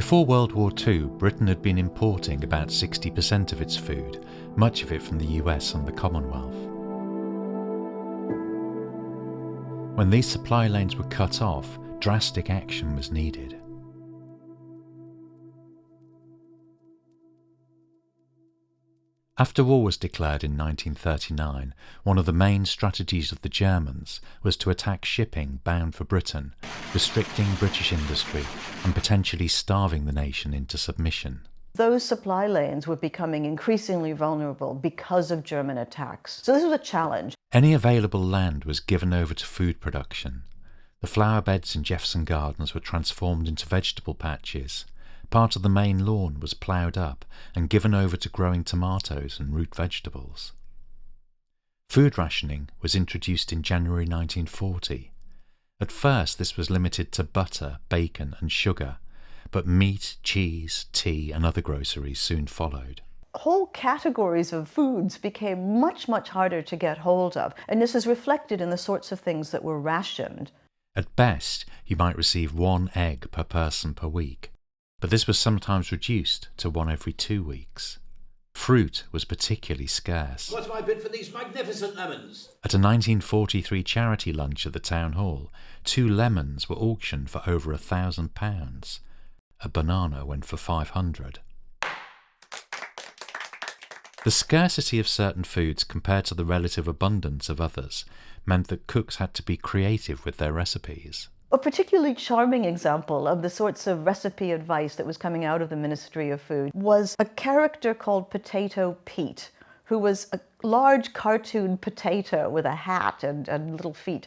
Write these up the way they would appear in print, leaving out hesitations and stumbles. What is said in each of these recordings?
Before World War II, Britain had been importing about 60% of its food, much of it from the US and the Commonwealth. When these supply lanes were cut off, drastic action was needed. After war was declared in 1939, one of the main strategies of the Germans was to attack shipping bound for Britain, restricting British industry and potentially starving the nation into submission. Those supply lanes were becoming increasingly vulnerable because of German attacks. So this was a challenge. Any available land was given over to food production. The flower beds in Jefferson Gardens were transformed into vegetable patches. Part of the main lawn was ploughed up and given over to growing tomatoes and root vegetables. Food rationing was introduced in January 1940. At first this was limited to butter, bacon and sugar, but meat, cheese, tea and other groceries soon followed. Whole categories of foods became much harder to get hold of, and this is reflected in the sorts of things that were rationed. At best, you might receive 1 egg per person per week, but this was sometimes reduced to 1 every 2 weeks. Fruit was particularly scarce. What's my bid for these magnificent lemons? At a 1943 charity lunch at the town hall, 2 lemons were auctioned for over £1,000. A banana went for 500. The scarcity of certain foods compared to the relative abundance of others meant that cooks had to be creative with their recipes. A particularly charming example of the sorts of recipe advice that was coming out of the Ministry of Food was a character called Potato Pete, who was a large cartoon potato with a hat and little feet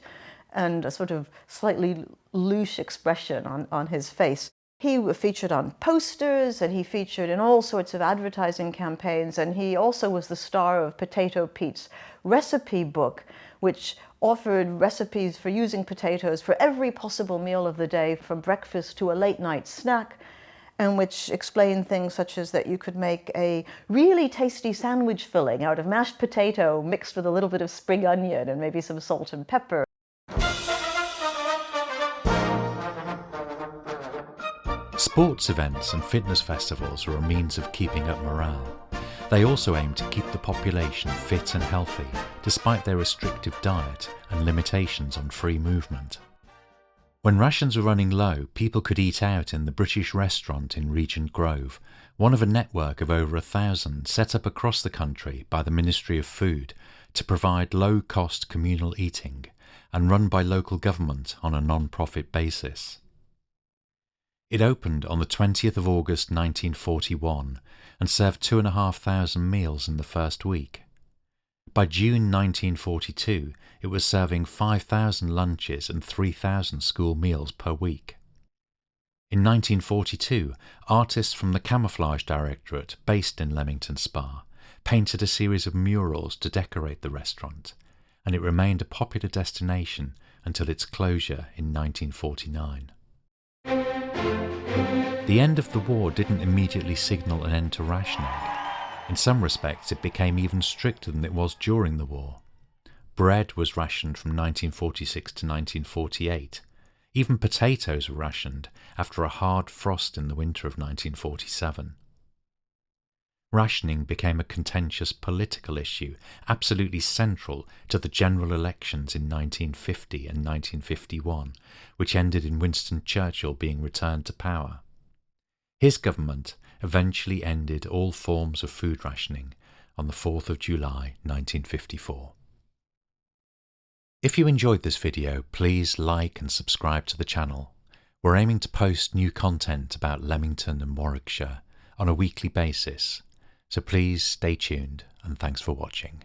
and a sort of slightly louche expression on his face. He featured on posters and he featured in all sorts of advertising campaigns, and he also was the star of Potato Pete's recipe book, which offered recipes for using potatoes for every possible meal of the day, from breakfast to a late night snack, and which explained things such as that you could make a really tasty sandwich filling out of mashed potato mixed with a little bit of spring onion and maybe some salt and pepper. Sports events and fitness festivals were a means of keeping up morale. They also aimed to keep the population fit and healthy, despite their restrictive diet and limitations on free movement. When rations were running low, people could eat out in the British restaurant in Regent Grove, one of a network of over 1,000 set up across the country by the Ministry of Food to provide low-cost communal eating and run by local government on a non-profit basis. It opened on the 20th of August 1941 and served 2,500 meals in the first week. By June 1942, it was serving 5,000 lunches and 3,000 school meals per week. In 1942, artists from the Camouflage Directorate, based in Leamington Spa, painted a series of murals to decorate the restaurant, and it remained a popular destination until its closure in 1949. The end of the war didn't immediately signal an end to rationing. In some respects, it became even stricter than it was during the war. Bread was rationed from 1946 to 1948. Even potatoes were rationed after a hard frost in the winter of 1947. Rationing became a contentious political issue, absolutely central to the general elections in 1950 and 1951, which ended in Winston Churchill being returned to power. His government eventually ended all forms of food rationing on the 4th of July 1954. If you enjoyed this video, please like and subscribe to the channel. We're aiming to post new content about Leamington and Warwickshire on a weekly basis, so please stay tuned and thanks for watching.